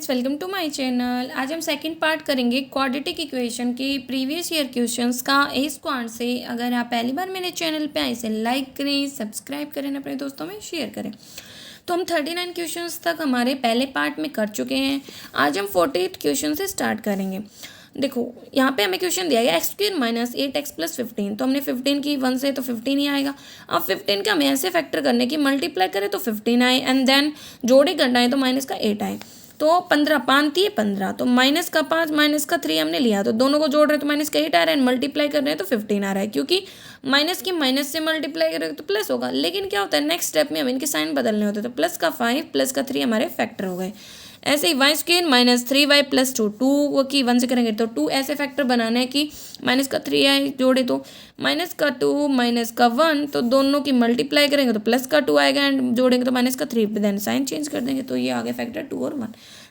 Friends, welcome to my channel. आज हम second part करेंगे क्वाड्रेटिक इक्वेशन के प्रीवियस ईयर क्वेश्चंस का ए स्क्वाड से। अगर आप पहली बार मेरे चैनल पे आए इसे लाइक करें, सब्सक्राइब करें, अपने दोस्तों में शेयर करें। तो हम 39 क्वेश्चंस तक हमारे पहले पार्ट में कर चुके हैं। आज हम 48 क्वेश्चन से स्टार्ट करेंगे। देखो यहाँ पे हमें क्वेश्चन दिया गया x square minus 8x plus 15। तो हमने 15 की 1 से तो 15 ही आएगा। अब 15 का हमें ऐसे फैक्टर करने की मल्टीप्लाई करें तो 15 आए एंड देन जोड़े घटाएं तो माइनस का 8 आए। तो 15 5 है 15, तो माइनस का 5 माइनस का 3 हमने लिया, तो दोनों को जोड़ रहे हैं तो माइनस का 8 आ रहा है, मल्टीप्लाई कर रहे हैं तो 15 आ रहा है, क्योंकि माइनस की माइनस से मल्टीप्लाई करेंगे तो प्लस होगा। लेकिन क्या होता है नेक्स्ट स्टेप में हमें इनके साइन बदलने होते हैं, तो प्लस का 5 प्लस का 3 हमारे फैक्टर हो गए। ऐसे ही Y square minus 3y plus 2, 2 की 1 से करेंगे तो 2 ऐसे फैक्टर बनाना है कि माइनस का 3 आए जोड़े तो माइनस का 2 माइनस का 1, तो दोनों की मल्टीप्लाई करेंगे तो प्लस का 2 आएगा एंड जोड़ेंगे तो माइनस का 3, देन साइन चेंज कर देंगे तो ये आ गया फैक्टर 2 और 1।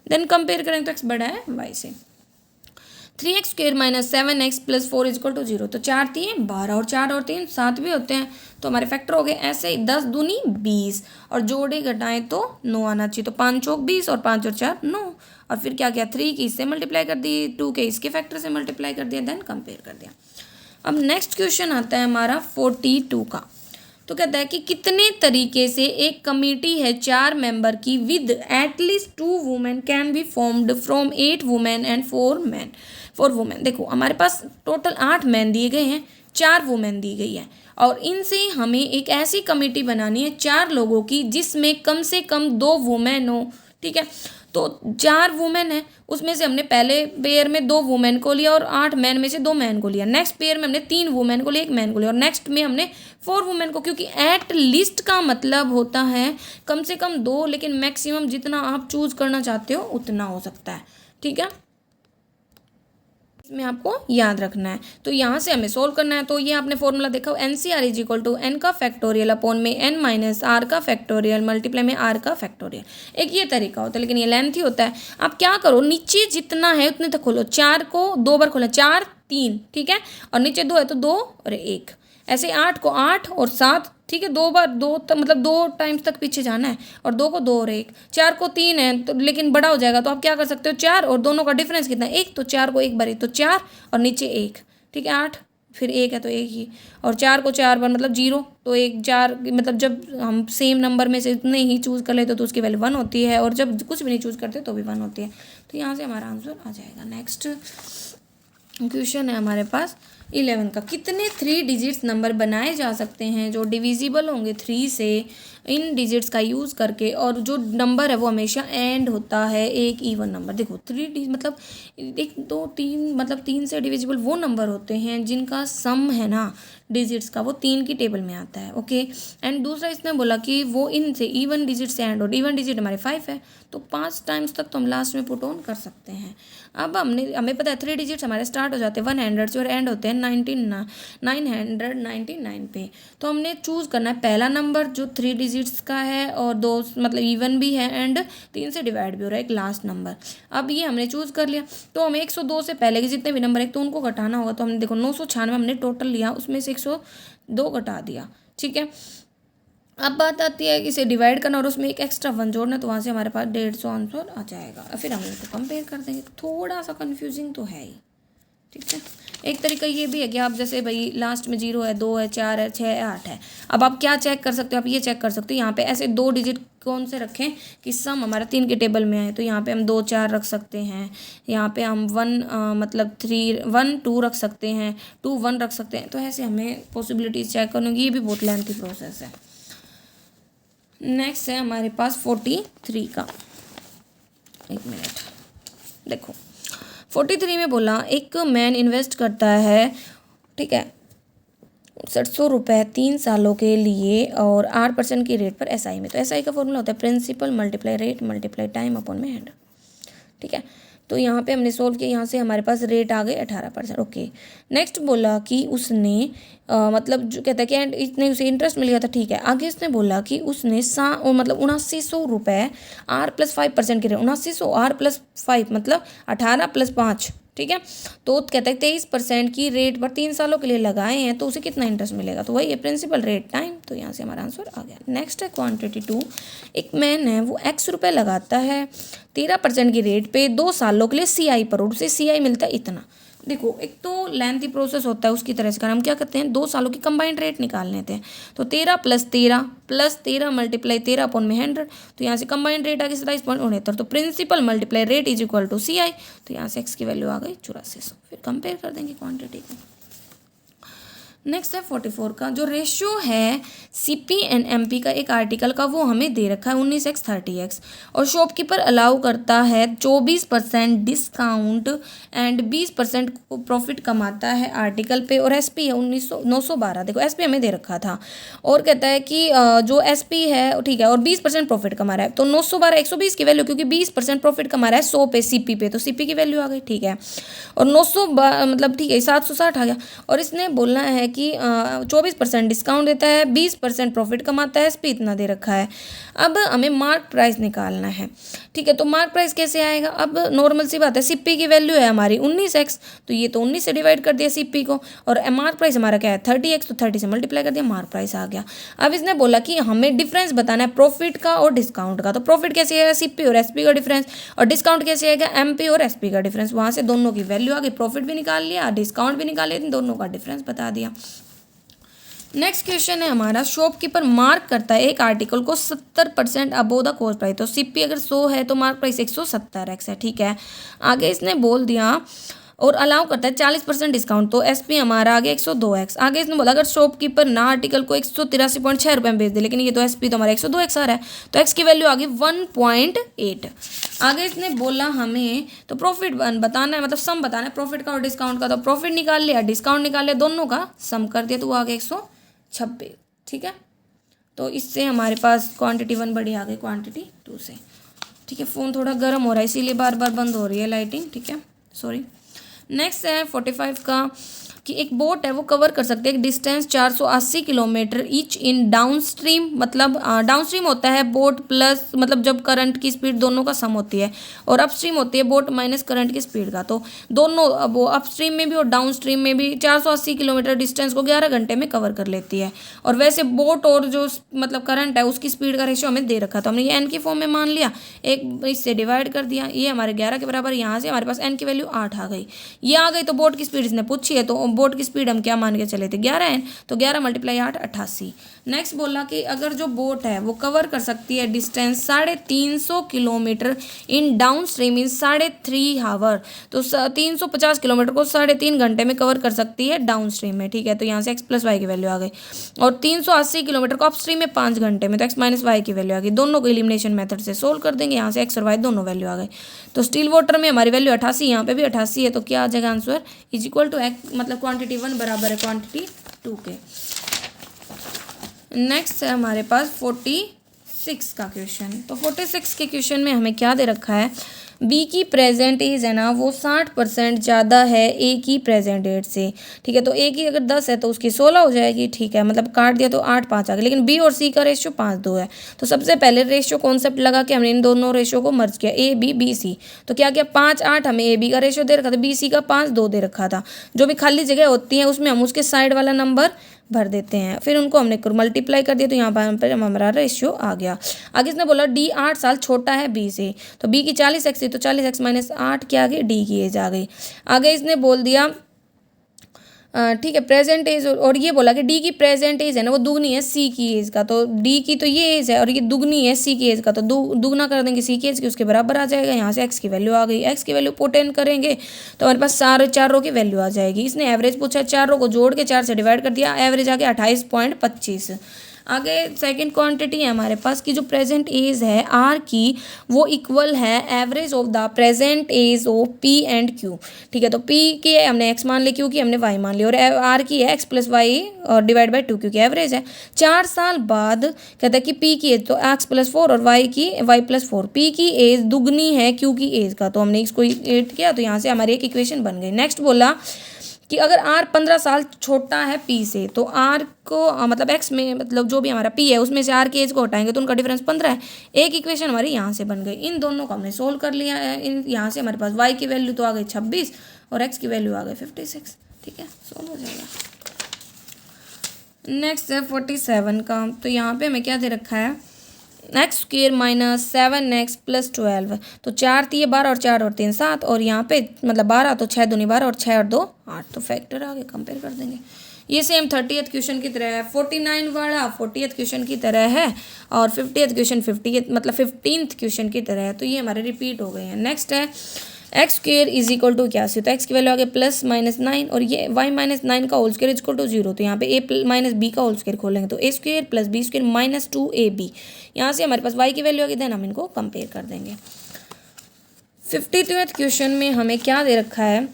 देन कंपेयर करेंगे तो एक्स बड़ा है वाई से। 3x square minus 7x plus 4 equal to 0, तो 4 3 12 और 4 और 3 7 भी होते हैं, तो हमारे फैक्टर हो गए। ऐसे ही 10 दूनी 20 और जोड़े घटाएं तो 9 आना चाहिए, तो 5 चौक 20 और 5 और 4 9। और फिर क्या किया 3 की इससे मल्टीप्लाई कर दी, 2 के इसके फैक्टर से मल्टीप्लाई कर दिया, देन कंपेयर कर दिया। अब नेक्स्ट क्वेश्चन आता है हमारा 42 का। तो कहता है कि कितने तरीके से एक कमेटी है 4 मेंबर की with at least 2 women can be formed from 8 women and 4 women. देखो हमारे पास टोटल 8 मैन दिए गए हैं, 4 वुमेन दी गई है, और इनसे हमें एक ऐसी कमेटी बनानी है 4 लोगों की जिसमें कम से कम 2 वुमेन हो। ठीक है, तो 4 वुमेन है, उसमें से हमने पहले पेयर में 2 वुमेन को लिया और 8 मैन में से 2 मैन को लिया। नेक्स्ट पेयर में हमने 3 वुमेन को लिया, 1 मैन को लिया, और नेक्स्ट में हमने 4 वुमेन को, क्योंकि एट लिस्ट का मतलब होता है कम से कम 2, लेकिन मैक्सिमम जितना आप चूज करना चाहते हो उतना हो सकता है। ठीक है, इसमें आपको याद रखना है। तो यहाँ से हमें सोल्व करना है, तो ये आपने फॉर्मूला देखा N C R is equal to N का फैक्टोरियल अपॉन में एन माइनस आर का फैक्टोरियल मल्टीप्लाई में आर का फैक्टोरियल। एक ये तरीका होता है, लेकिन ये लेंथी होता है। आप क्या करो नीचे जितना है उतने तक खोलो, 4 को 2 बार खोलो, 4 3, ठीक है, और नीचे 2 है तो 2 और 1, ऐसे 8 को 8 और 7, ठीक है, 2 बार 2 मतलब 2 टाइम्स तक पीछे जाना है, और 2 को 2 और 1, 4 को 3 है तो लेकिन बड़ा हो जाएगा, तो आप क्या कर सकते हो 4 और दोनों का डिफरेंस कितना है 1, तो 4 को 1 बार तो 4 और नीचे 1, ठीक है, 8 फिर 1 है तो 1 ही, और 4 को 4 बार मतलब 0, तो 1 4 मतलब जब हम सेम नंबर में से इतने ही चूज़ कर लेते तो उसकी वैल्यू 1 होती है, और जब कुछ भी नहीं चूज़ करते तो भी 1 होती है। तो यहाँ से हमारा आंसर आ जाएगा। नेक्स्ट क्वेश्चन है हमारे पास 11 का। कितने 3 डिजिट्स नंबर बनाए जा सकते हैं जो डिविजिबल होंगे 3 से इन डिजिट्स का यूज़ करके, और जो नंबर है वो हमेशा एंड होता है एक इवन नंबर। देखो 3 मतलब 1 2 3 मतलब 3 से डिविजिबल वो नंबर होते हैं जिनका सम है ना डिजिट्स का वो 3 की टेबल में आता है। ओके, एंड दूसरा इसने बोला कि वो इनसे इवन डिजिट से एंड, और इवन डिजिट हमारे 5 है, तो 5 टाइम्स तक तो हम लास्ट में पुट ऑन कर सकते हैं। अब हमें पता है 3 डिजिट्स हमारे स्टार्ट हो जाते हैं 100 से और एंड होते हैं 999 पे। तो हमने चूज़ करना है पहला नंबर जो 3 डिजिट्स का है और 2 मतलब इवन भी है एंड 3 से डिवाइड भी हो रहा है, एक लास्ट नंबर। अब ये हमने चूज़ कर लिया, तो हमें 102 से पहले के जितने भी नंबर है तो उनको घटाना होगा। तो हमने देखो 996 हमने टोटल लिया, उसमें से 102 घटा दिया। ठीक है, अब बात आती है कि इसे डिवाइड करना और उसमें एक एक्स्ट्रा 1 जोड़ना, तो वहाँ से हमारे पास 150 आंसर आ जाएगा। फिर हम इनको कंपेयर कर देंगे। थोड़ा सा कन्फ्यूजिंग तो है ही, ठीक है। एक तरीका ये भी है कि आप जैसे भाई लास्ट में 0 है, 2 है, 4 है, 6 है, 8 है, अब आप क्या चेक कर सकते हो, आप ये चेक कर सकते हो यहाँ पे ऐसे 2 डिजिट कौन से रखें कि सम हमारा 3 के टेबल में आए। तो यहाँ पे हम 2 4 रख सकते हैं, यहाँ पे हम 1 मतलब 3 1 2 रख सकते हैं, 2 1 रख सकते हैं। तो ऐसे हमें पॉसिबिलिटीज चेक करनी होगी, ये भी बहुत लेंथी प्रोसेस है। नेक्स्ट है हमारे पास 43 का। एक मिनट, देखो 43 में बोला एक मैन इन्वेस्ट करता है, ठीक है, 6700 रुपये 3 सालों के लिए और 8% की रेट पर एसआई में। तो एसआई का फॉर्मूला होता है principal multiply rate multiply time upon में 100। ठीक है, तो यहाँ पे हमने सोल्व किया, यहाँ से हमारे पास रेट आ गए 18%। ओके, नेक्स्ट बोला कि उसने मतलब जो कहता है कि एंड इतने उसे इंटरेस्ट मिल गया था। ठीक है, आगे इसने बोला कि उसने मतलब 8900 रुपये R+5% के रेट, 8900 R+5 मतलब 18 + 5, ठीक है। तो कहते हैं 23% की रेट पर 3 सालों के लिए लगाए हैं तो उसे कितना इंटरेस्ट मिलेगा, तो वही है प्रिंसिपल रेट टाइम। तो यहाँ से हमारा आंसर आ गया। नेक्स्ट है क्वांटिटी 2। एक मैन है वो x रुपये लगाता है 13% की रेट पे 2 सालों के लिए CI पर, और उसे CI मिलता है इतना। देखो एक तो लेंथी प्रोसेस होता है उसकी तरह से, हम क्या करते हैं 2 सालों की कंबाइंड रेट निकाल लेते हैं। तो 13 + 13 मल्टीप्लाई 13 अपॉन में 100, तो यहाँ से कंबाइंड रेट आ गई 27.69। तो principal multiply rate is equal to CI, तो यहाँ से x की वैल्यू आ गई 8400। फिर कंपेयर कर देंगे क्वांटिटी को। नेक्स्ट है 44 का, जो रेशियो है CP एंड MP का एक आर्टिकल का वो हमें दे रखा है 19x 30x, और शॉपकीपर अलाउ करता है 24% डिस्काउंट एंड 20% प्रॉफिट कमाता है आर्टिकल पे, और SP है 912। देखो SP हमें दे रखा था, और कहता है कि जो SP है ठीक है, और 20% प्रॉफिट कमा रहा है। तो 912 120 की वैल्यू, क्योंकि 20% प्रॉफिट कमा रहा है 100 पे CP पे, तो CP की वैल्यू आ गई, ठीक है। और 900 मतलब ठीक है 760 आ गया। और इसने बोलना है कि 24% डिस्काउंट देता है, 20% प्रॉफिट कमाता है, SP इतना दे रखा है। अब हमें मार्क प्राइस निकालना है, ठीक है। तो मार्क प्राइस कैसे आएगा, अब नॉर्मल सी बात है, CP की वैल्यू है हमारी 19x, तो ये तो 19 से डिवाइड कर दिया CP को, और मार्क प्राइस हमारा क्या है 30x, तो 30 से मल्टीप्लाई कर दिया, मार्क प्राइस आ गया। अब इसने बोला कि हमें डिफरेंस बताना है प्रॉफिट का और डिस्काउंट का। तो प्रॉफिट कैसे आएगा CP और SP का डिफरेंस, और डिस्काउंट कैसे आएगा MP और SP का डिफरेंस। वहाँ से दोनों की वैल्यू आ गई, प्रॉफिट भी निकाल लिया, डिस्काउंट भी निकाल लिया, दोनों का डिफरेंस बता दिया। नेक्स्ट क्वेश्चन है हमारा, शॉपकीपर मार्क करता है एक आर्टिकल को 70% अबोव द कॉस्ट प्राइस। तो CP अगर 100 है तो मार्क प्राइस 170x है, ठीक है। आगे इसने बोल दिया और अलाउ करता है 40% डिस्काउंट, तो SP हमारा आगे 102x। आगे इसने बोला अगर शॉपकीपर ना आर्टिकल को 183.6 रुपये में बेच दे, लेकिन ये तो SP तो हमारा 102x आ रहा है, तो x की वैल्यू आ गई 1.8। आगे इसने बोला हमें तो प्रॉफिट बताना है, मतलब सम बताना है प्रॉफिट का और डिस्काउंट का। तो प्रॉफिट निकाल लिया, डिस्काउंट निकाल लिया, दोनों का सम कर दिया, तो वो आ गया 126, ठीक है। तो इससे हमारे पास क्वांटिटी 1 बढ़ी आ गई क्वांटिटी 2 से, ठीक है। फ़ोन थोड़ा गर्म हो रहा है इसीलिए बार बार बंद हो रही है लाइटिंग, ठीक है, सॉरी। नेक्स्ट है 45 का, कि एक बोट है वो कवर कर सकते हैं एक distance 480 kilometre each in down stream. मतलब डाउन स्ट्रीम होता है बोट प्लस, मतलब जब करंट की स्पीड दोनों का सम होती है, और अप स्ट्रीम होती है बोट माइनस करंट की स्पीड का। तो दोनों वो अप स्ट्रीम में भी और डाउन स्ट्रीम में भी 480 किलोमीटर डिस्टेंस को 11 घंटे में कवर कर लेती है। और वैसे बोट और जो मतलब करंट है उसकी स्पीड का रेशियो हमें दे रखा था, हमने ये n की फॉर्म में मान लिया, एक इससे डिवाइड कर दिया, ये हमारे 11 के बराबर। यहाँ से हमारे पास n की वैल्यू 8 आ गई, ये आ गई। तो बोट की स्पीड इसने पूछी है, तो बोट की स्पीड हम क्या मान के चले थे 11n, तो 11 × 8 88। नेक्स्ट बोला कि अगर जो बोट है वो कवर कर सकती है distance 350 kilometre in downstream in 3.5 hour, तो 350 किलोमीटर को 3.5 घंटे में कवर कर सकती है डाउन स्ट्रीम में, ठीक है। तो यहाँ से x + y की वैल्यू आ गई, और 380 किलोमीटर को अप स्ट्रीम में 5 घंटे में, तो x - y की वैल्यू आ गई। दोनों को एलिमिनेशन मेथड से सोल्व कर देंगे, यहाँ से x और y दोनों वैल्यू आ गई। तो स्टील वाटर में हमारी वैल्यू 88, यहाँ पे भी 88 है, तो क्या आ जाएगा आंसर इज इक्वल टू मतलब क्वांटिटी 1 बराबर है क्वांटिटी 2 के। नेक्स्ट है हमारे पास 46 का क्वेश्चन। तो 46 के क्वेश्चन में हमें क्या दे रखा है, बी की प्रेजेंट एज है ना वो 60% ज़्यादा है ए की प्रेजेंट एज से, ठीक है। तो ए की अगर 10 है तो उसकी 16 हो जाएगी, ठीक है। मतलब काट दिया तो 8 5 आ गया, लेकिन बी और सी का रेशियो 5 2 है। तो सबसे पहले रेशियो कॉन्सेप्ट लगा के हमने इन दोनों रेशियो को मर्ज किया, ए बी बी सी। तो क्या किया 5 8 हमें ए बी का रेशियो दे रखा था, बी सी का 5 2 दे रखा था। जो भी खाली जगह होती है उसमें हम उसके साइड वाला नंबर भर देते हैं, फिर उनको हमने मल्टीप्लाई कर दिया, तो यहाँ पर हमारा रेशियो आ गया। आगे इसने बोला डी 8 साल छोटा है बी से, तो बी की 40x थी, तो 40x - 8 क्या आ गई, डी की एज आ गई। आगे इसने बोल दिया ठीक है प्रेजेंट एज, और ये बोला कि डी की प्रेजेंट एज है ना वो दुगनी है सी की एज का, तो डी की तो ये एज है और ये दुगनी है सी की एज का, तो दुगना कर देंगे सी की एज की, उसके बराबर आ जाएगा। यहाँ से एक्स की वैल्यू आ गई, एक्स की वैल्यू पुट करेंगे तो हमारे पास चार रो की वैल्यू आ जाएगी। इसने एवरेज पूछा, 4 रो को जोड़ के 4 से डिवाइड कर दिया, एवरेज आ गया 28.25। आगे सेकंड क्वांटिटी है हमारे पास कि जो प्रेजेंट एज है आर की वो इक्वल है average of the present age of P and Q, ठीक है। तो पी की हमने एक्स मान ली, क्यू की हमने वाई मान ली, और आर की है एक्स + वाई और डिवाइड बाई 2 क्योंकि एवरेज है। 4 साल बाद कहता है कि पी की एज तो एक्स + 4 और वाई की वाई + 4, पी की एज दुगनी है क्यू की एज का, तो हमने इसको ऐड किया, तो यहाँ से हमारी एक इक्वेशन बन गई। नेक्स्ट बोला कि अगर आर 15 साल छोटा है पी से, तो आर को मतलब एक्स में मतलब जो भी हमारा पी है उसमें से आर की एज को हटाएंगे तो उनका डिफरेंस 15 है। एक इक्वेशन हमारी यहाँ से बन गई। इन दोनों को हमने सोल्व कर लिया है। इन यहाँ से हमारे पास वाई की वैल्यू तो आ गई 26 और एक्स की वैल्यू आ गई 56। ठीक है, सोल्व हो जाएगा। नेक्स्ट है 47 का। तो यहाँ पे हमें क्या दे रखा है, x square minus 7x plus 12। तो 4 3 12 और 4 और 3 7, और यहाँ पे मतलब 12 तो 6 दूनी 12 और 6 और 2 8। तो फैक्टर आगे कंपेयर कर देंगे। ये सेम 30th क्वेश्चन की तरह है। 49 वाला 40th क्वेश्चन की तरह है और 50th क्वेश्चन 50th मतलब 15th क्वेश्चन की तरह है। तो ये हमारे रिपीट हो गए हैं। नेक्स्ट है x square is equal to क्या सी, तो एक्स की वैल्यू आ गई प्लस माइनस 9 और ये वाई माइनस 9 का whole square is equal to 0। तो यहाँ पे ए माइनस बी का होल स्क्वेयर खोलेंगे तो A square plus B square minus 2ab। यहाँ से हमारे पास वाई की वैल्यू आ गई, देन हम इनको कंपेयर कर देंगे। 52th क्वेश्चन में हमें क्या दे रखा है,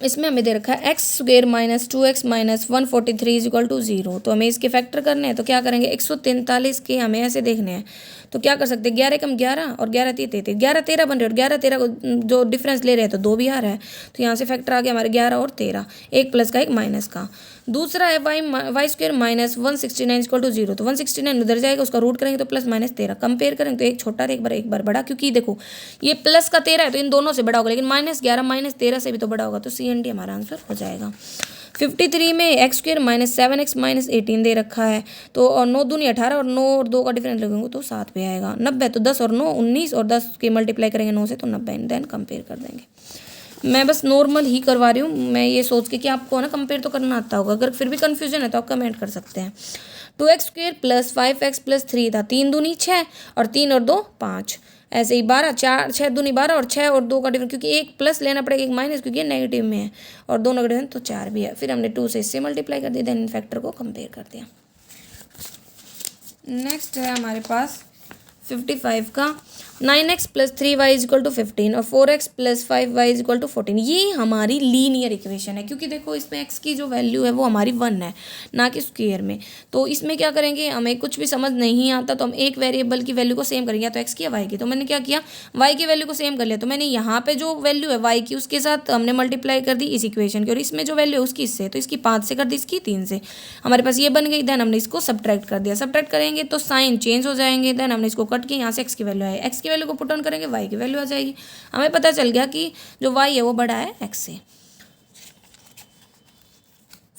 इसमें हमें दे रखा है x square minus 2x minus 143 is equal to 0। तो हमें इसके फैक्टर करने हैं। तो क्या करेंगे, 143 के हमें ऐसे देखने हैं। तो क्या कर सकते हैं, 11 कम 11 और 11 3 33, 11 13 बन रहे और 11 13 को जो डिफरेंस ले रहे हैं तो 2 भी आ रहा है। तो यहाँ से फैक्टर आ गया हमारे 11 और 13, एक प्लस का एक माइनस का। दूसरा है y square minus 169 equal to 0। तो 169 उधर जाएगा, उसका रूट करेंगे तो प्लस माइनस 13। कंपेयर करेंगे तो एक छोटा और एक बार बड़ा, क्योंकि देखो ये प्लस का 13 है तो इन दोनों से बड़ा होगा, लेकिन माइनस 11 माइनस 13 से भी तो बड़ा होगा। तो CND हमारा आंसर हो जाएगा। 53 में x square minus 7x minus 18 दे रखा है। तो और 9 दूनी 18 और 9 और 2 का डिफरेंस लगेंगे तो 7 पे आएगा। 90 तो 10 और 9 19 और 10 के मल्टीप्लाई करेंगे 9 से तो 90। देन कंपेयर कर देंगे। मैं बस नॉर्मल ही करवा रही हूँ, मैं ये सोच के कि आपको ना कंपेयर तो करना आता होगा। अगर फिर भी कन्फ्यूजन है तो आप कमेंट कर सकते हैं। 2x square plus 5x plus 3 था, 3 दूनी 6 और 3 और 2 5। ऐसे ही 12 4 6 दूनी 12 और 6 और 2 का डिफरेंस, क्योंकि एक प्लस लेना पड़ेगा एक माइनस, क्योंकि ये नेगेटिव में है और दोनों का डिफरेंस तो 4 भी है। फिर हमने 2 से इससे मल्टीप्लाई कर दिया, देन इन फैक्टर को कंपेयर कर दिया। नेक्स्ट है हमारे पास 55 का 9x plus 3y is equal to 15 और 4x plus 5y is equal to 14। ये हमारी लीनियर इक्वेशन है, क्योंकि देखो इसमें x की जो वैल्यू है वो हमारी 1 है, ना कि स्क्वायर में। तो इसमें क्या करेंगे, हमें कुछ भी समझ नहीं आता तो हम एक वेरिएबल की वैल्यू को सेम करेंगे, या तो x की या y की। तो मैंने क्या किया, y की वैल्यू को सेम कर लिया। तो मैंने यहाँ पे जो वैल्यू है y की उसके साथ हमने मल्टीप्लाई कर दी इस इक्वेशन की, और इसमें जो वैल्यू है उसकी इससे, तो इसकी 5 से कर दी, इसकी 3 से। हमारे पास ये बन गई। देन हमने इसको सब्ट्रैक्ट कर दिया। सब्ट्रैक्ट करेंगे तो साइन चेंज हो जाएंगे। देन हमने इसको कट किया, यहाँ से x की वैल्यू है, x की वैल्यू को पुट ऑन करेंगे y की वैल्यू आ जाएगी। हमें पता चल गया कि जो y है वो बड़ा है x से।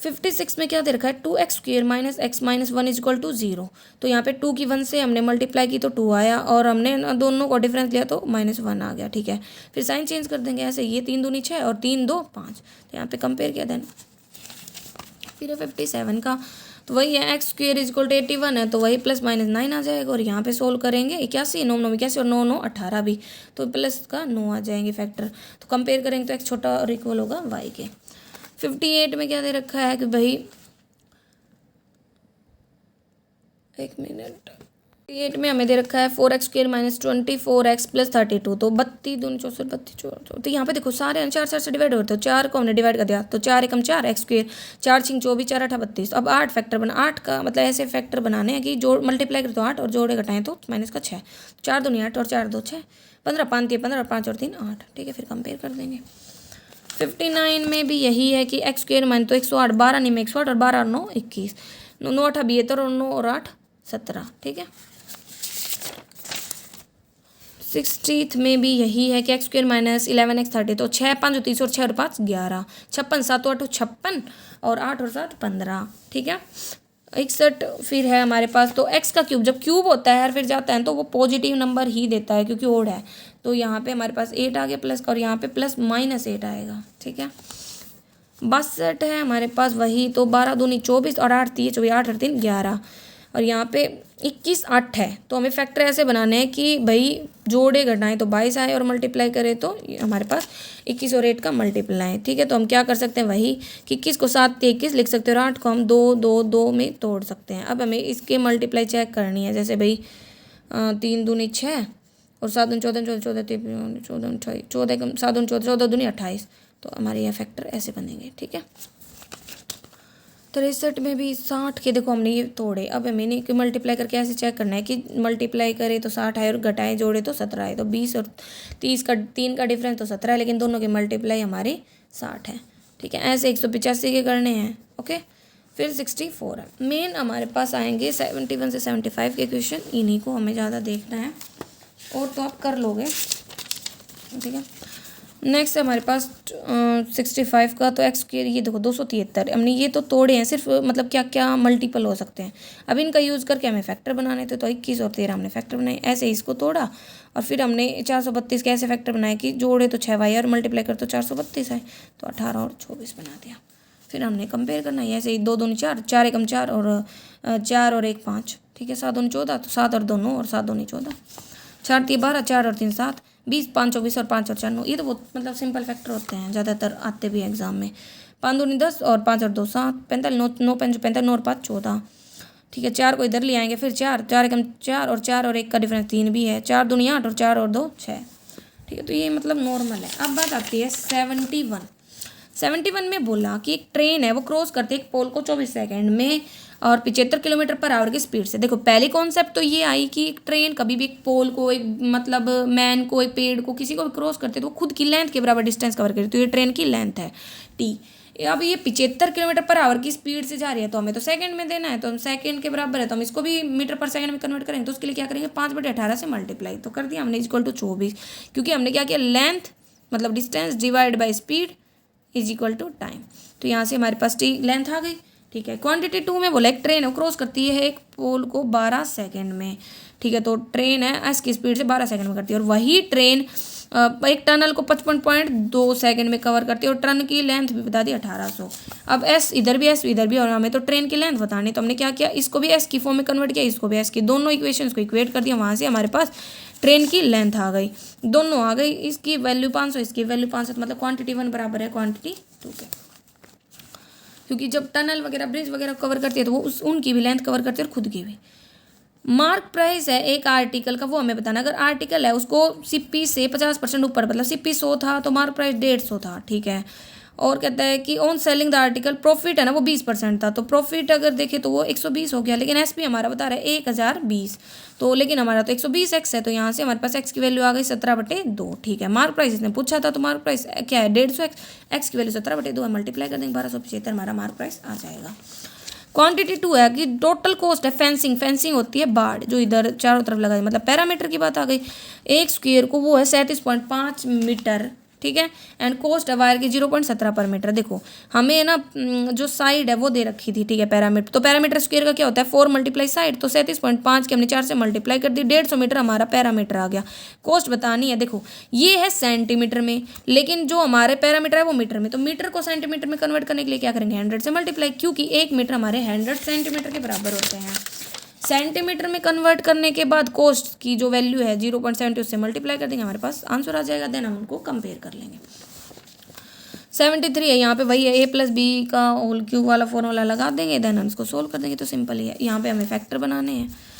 56 में क्या दे रखा है, 2x square minus x minus 1 is equal to 0। तो यहाँ पे 2 की 1 से हमने मल्टीप्लाई की तो 2 आया, और हमने दोनों को डिफरेंस लिया तो -1 आ गया। ठीक है, फिर साइन चेंज कर देंगे ऐसे, ये 3 दूनी 6 और 3 2 5। तो यहाँ पे कंपेयर किया। देन फिर 57 का तो वही है, x square is equal to 81 है, तो वही प्लस माइनस 9 आ जाएगा। और यहाँ पे सोल्व करेंगे 81 9 9 81 और 9 9 18 भी, तो प्लस का 9 आ जाएंगे फैक्टर। तो कंपेयर करेंगे तो एक्स छोटा और इक्वल होगा वाई के। 58 में क्या दे रखा है कि भाई, एक मिनट, 58 में हमें दे रखा है 4x square minus 24x plus 32। तो 32 दूनी 64 32 64। तो यहाँ पे देखो सारे 4 4 से डिवाइड होते हैं, तो 4 को हमने डिवाइड कर दिया तो 4 एकम 4 एक्स स्क्वेयर, 4 6 24 4 8 32। अब 8 फैक्टर बना, 8 का मतलब ऐसे फैक्टर बनाने हैं कि जोड़ मल्टीप्लाई करें तो 8 और जोड़े घटाएं तो माइनस का 6। 4 दूनी 8 और 4 2 6 15 5 3 15 और 5 और 3 8। ठीक है, फिर कंपेयर कर देंगे। 59 में भी यही है कि एक्स स्क्वेयर माइन तो 108 12 नहीं में 108 और 12 और 9 21 9 8 72 और 9 और 8 17। ठीक है, 60th में भी यही है कि एक्स स्क्वेयर माइनस 11x 30। तो 6 5 30 और 6 और 5 11 56 7 8 56 और 8 और 7 15। ठीक है, 61 फिर है हमारे पास। तो x का क्यूब जब क्यूब होता है फिर जाता है तो वो पॉजिटिव नंबर ही देता है, क्योंकि ओड है। तो यहाँ पे हमारे पास 8 आ गया प्लस का, और यहाँ पे प्लस -8 आएगा। ठीक है, 62 है हमारे पास वही। तो 12 दूनी 24 और 8 3 24 8 और 3 11, और यहाँ पे 21 8 है। तो हमें फैक्टर ऐसे बनाने हैं कि भाई जोड़े घटाएं तो 22 आए और मल्टीप्लाई करें तो हमारे पास 21 और 8 का मल्टीप्लाई। ठीक है, तो हम क्या कर सकते हैं वही कि 21 को 7 से 21 लिख सकते हैं और 8 को हम 2 2 2 में तोड़ सकते हैं। अब हमें इसके मल्टीप्लाई चेक करनी है, जैसे भाई 3 दूनी 6 और 7 दूनी 14 14 14 14 28 14 7 दूनी 14 14 दूनी 28। तो हमारे यह फैक्टर ऐसे बनेंगे। ठीक है, 63 में भी 60 के देखो हमने ये तोड़े। अब हमें इन्हें मल्टीप्लाई करके ऐसे चेक करना है कि मल्टीप्लाई करे तो 60 आए और घटाए जोड़े तो 17 आए। तो 20 और 30 का 3 का डिफरेंस तो 17 है, लेकिन दोनों के मल्टीप्लाई हमारे 60 है। ठीक है, ऐसे 185 के करने हैं। ओके, फिर 64 है। मेन हमारे पास आएंगे 71 से 75 के क्वेश्चन, इन्हीं को हमें ज़्यादा देखना है और तो आप कर लोगे। ठीक है, नेक्स्ट है हमारे पास 65 का। तो एक्स स्क्वायर, ये देखो 273, हमने ये तो तोड़े हैं सिर्फ, मतलब क्या क्या मल्टीपल हो सकते हैं। अब इनका यूज़ करके हमें फैक्टर बनाने थे, तो 21 और 13 हमने फैक्टर बनाए। ऐसे इसको तोड़ा और फिर हमने 432 के ऐसे फैक्टर बनाए कि जोड़े तो 6y और मल्टीप्लाई कर तो 432 आए, तो 18 और 24 बना दिया। फिर हमने कंपेयर करना है, ऐसे ही 2 दूनी 4, 4 एकम 4 और 4 और 1 5। ठीक है, 7 दूनी 14, तो 7 और 2 9 और 7 दूनी 14, 4 3 12, 4 और 3 7, 20, 5 24 और 5 और 4 9। ये तो बहुत मतलब सिंपल फैक्टर होते हैं, ज़्यादातर आते भी हैं एग्जाम में। 5 दूनी 10 और 5 और 2 7, 45, 9 9 5 45, 9 और 5 14। ठीक है, 4 को इधर ले आएंगे, फिर 4 4 एकम 4 और 1 का डिफरेंस 3 भी है, 4 दूनी 8 और 4 और 2 6। ठीक है, तो ये मतलब नॉर्मल है। अब बात आती है 71 में बोला कि एक ट्रेन है वो क्रॉस करती है एक पोल को 24 सेकंड में और 75 किलोमीटर पर आवर की स्पीड से। देखो पहली कॉन्सेप्ट तो ये आई कि एक ट्रेन कभी भी एक पोल को, एक मतलब मैन को, एक पेड़ को, किसी को भी क्रॉस करते तो वो खुद की लेंथ के बराबर डिस्टेंस कवर करती, तो ये ट्रेन की लेंथ है टी। अब ये 75 किलोमीटर पर आवर की स्पीड से जा रही है, तो हमें तो सेकंड में देना है, तो हम सेकंड के बराबर है तो हम इसको भी मीटर पर सेकंड में कन्वर्ट करेंगे। तो उसके लिए क्या करेंगे, 5/18 से मल्टीप्लाई, तो कर दिया हमने इक्वल टू 24, क्योंकि हमने क्या किया, लेंथ मतलब distance divide by speed is equal to time. तो यहाँ से हमारे पास टी लेंथ आ गई। ठीक है, क्वांटिटी 2 में बोला एक ट्रेन है क्रॉस करती है एक पोल को 12 सेकंड में। ठीक है, तो ट्रेन है एस की स्पीड से 12 सेकंड में करती है, और वही ट्रेन एक टनल को 55.2 सेकंड में कवर करती है, और टन की लेंथ भी बता दी 1800। अब एस इधर भी, एस इधर भी, और हमें तो ट्रेन की लेंथ बतानी, तो हमने क्या किया, इसको भी एस की फॉर्म में कन्वर्ट किया, इसको भी एस की, दोनों इक्वेशंस को इक्वेट कर दिया। वहाँ से हमारे पास ट्रेन की लेंथ आ गई, दोनों आ गई। इसकी वैल्यू 500, इसकी वैल्यू 500, मतलब क्वांटिटी 1 बराबर है क्वांटिटी 2 के, क्योंकि जब टनल वगैरह ब्रिज वगैरह कवर करती है तो वो उनकी भी लेंथ कवर करती है और खुद की भी। मार्क प्राइस है एक आर्टिकल का, वो हमें बताना। अगर आर्टिकल है उसको सीपी से 50% ऊपर, मतलब सीपी 100 था तो मार्क प्राइस 150 था। ठीक है, और कहता है कि on selling the article profit है ना वो 20% था, तो प्रॉफिट अगर देखें तो वो 120 हो गया, लेकिन एसपी हमारा बता रहा है 1020, तो लेकिन हमारा तो 120x है, तो यहाँ से हमारे पास x की वैल्यू आ गई 17/2। ठीक है, मार्क प्राइस इसने पूछा था, तो मार्क प्राइस क्या है 150x, x की वैल्यू 17/2 है, मल्टीप्लाई कर देंगे 1275, हमारा मार्क प्राइस आ जाएगा। क्वांटिटी 2 है कि टोटल कॉस्ट है फेंसिंग, फेंसिंग होती है बाड़ जो इधर चारों तरफ लगा है, मतलब पैरामीटर की बात आ गई। एक स्क्वायर को वो है 37.5 मीटर। ठीक है, एंड कॉस्ट है वायर की 0.17 पर मीटर। देखो हमें ना जो साइड है वो दे रखी थी। ठीक है, पैरामीटर, तो पैरामीटर स्क्वायर का क्या होता है 4 मल्टीप्लाई साइड, तो 37.5 के हमने 4 से मल्टीप्लाई कर दी, 150 मीटर हमारा पैरामीटर आ गया। कॉस्ट बतानी है, देखो ये है सेंटीमीटर में, लेकिन जो हमारे पैरामीटर है वो मीटर में, तो मीटर को सेंटीमीटर में कन्वर्ट करने के लिए क्या करेंगे 100 से मल्टीप्लाई, क्योंकि 1 मीटर हमारे 100 सेंटीमीटर के बराबर होते हैं। सेंटीमीटर में कन्वर्ट करने के बाद कॉस्ट की जो वैल्यू है 0.70 उससे मल्टीप्लाई कर देंगे, हमारे पास आंसर आ जाएगा। देन हम उनको कंपेयर कर लेंगे। 73 है, यहाँ पे वही है a+b का होल क्यूब वाला फॉर्मूला लगा देंगे, देन हम इसको सोल्व कर देंगे, तो सिंपल ही है। यहाँ पे हमें फैक्टर बनाने हैं।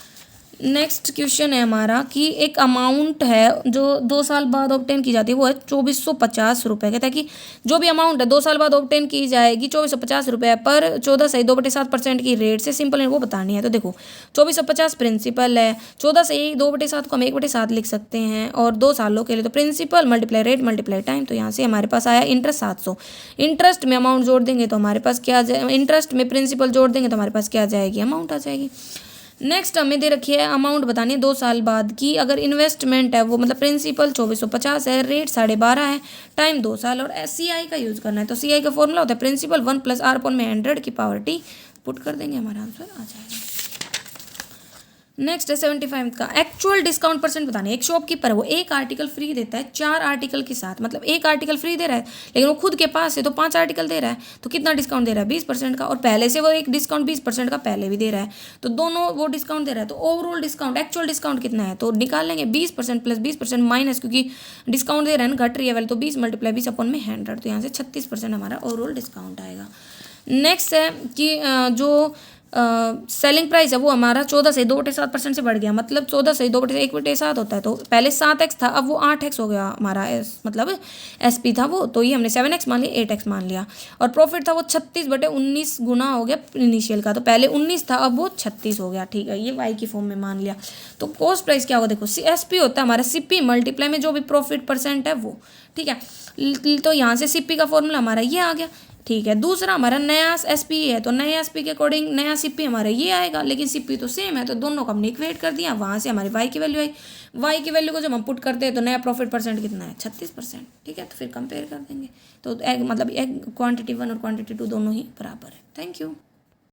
नेक्स्ट क्वेश्चन है हमारा कि एक अमाउंट है जो 2 साल बाद ऑब्टेन की जाती है, वो है 2450 रुपये। कहता है कि जो भी अमाउंट है 2 साल बाद ऑब्टेन की जाएगी 2450 रुपये पर 14.2/7% की रेट से, सिंपल है वो बतानी है। तो देखो 2450 प्रिंसिपल है, 14/2/7 को हम 1/7 लिख सकते हैं, और 2 सालों के लिए तो principal multiply rate multiply time, तो यहाँ से हमारे पास आया इंटरेस्ट 700। इंटरेस्ट में अमाउंट जोड़ देंगे तो हमारे पास क्या आ जाए, इंटरेस्ट में प्रिंसिपल जोड़ देंगे तो हमारे पास क्या आ जाएगी, अमाउंट आ जाएगी। नेक्स्ट हमें दे रखी है अमाउंट बतानी है 2 साल बाद की। अगर इन्वेस्टमेंट है वो मतलब प्रिंसिपल 2450 है, रेट 12.5 है, टाइम 2 साल, और CI का यूज़ करना है। तो CI का फॉर्मूला होता है प्रिंसिपल 1 + r/100 की पावर t, पुट कर देंगे हमारा आंसर आ जाएगा। नेक्स्ट है 75 का एक्चुअल डिस्काउंट परसेंट बताने। एक शॉपकीपर है वो एक आर्टिकल फ्री देता है 4 आर्टिकल के साथ, मतलब एक आर्टिकल फ्री दे रहा है लेकिन वो खुद के पास है तो 5 आर्टिकल दे रहा है, तो कितना डिस्काउंट दे रहा है 20% का, और पहले से वो एक डिस्काउंट 20% का पहले भी दे रहा है, तो दोनों वो डिस्काउंट दे रहा है। तो ओवरऑल डिस्काउंट एक्चुअल डिस्काउंट कितना है, तो निकाल लेंगे 20% + 20% माइनस, क्योंकि डिस्काउंट दे रहा है ना, घट रही है वैल्यू, तो 20 × 20/100, तो यहाँ से 36% हमारा ओवरऑल डिस्काउंट आएगा। नेक्स्ट है कि जो सेलिंग प्राइस है वो हमारा 14 से 2/7% से बढ़ गया, मतलब 14 से 2/1/7 होता है, तो पहले 7x था, अब वो 8x हो गया हमारा मतलब SP था वो, तो ये हमने 7x मान लिया, 8x मान लिया। और प्रॉफिट था वो 36/19 गुना हो गया इनिशियल का, तो पहले 19 था, अब वो 36 हो गया। ठीक है, ये वाई की फॉर्म में मान लिया। तो कॉस्ट प्राइस क्या होगा, देखो SP होता है हमारा CP मल्टीप्लाई में जो भी प्रॉफिट परसेंट है वो। ठीक है, तो यहाँ से CP का फॉर्मूला हमारा ये आ गया। ठीक है, दूसरा हमारा नया SP है, तो नया SP के अकॉर्डिंग नया CP हमारा ये आएगा, लेकिन CP तो सेम है, तो दोनों को हमने इक्वेट कर दिया, वहाँ से हमारी वाई की वैल्यू आई। वाई की वैल्यू को जब हम पुट करते हैं तो नया प्रॉफिट परसेंट कितना है, 36%। ठीक है, तो फिर कंपेयर कर देंगे, तो मतलब क्वांटिटी 1 और क्वांटिटी 2 दोनों ही बराबर है। Thank you.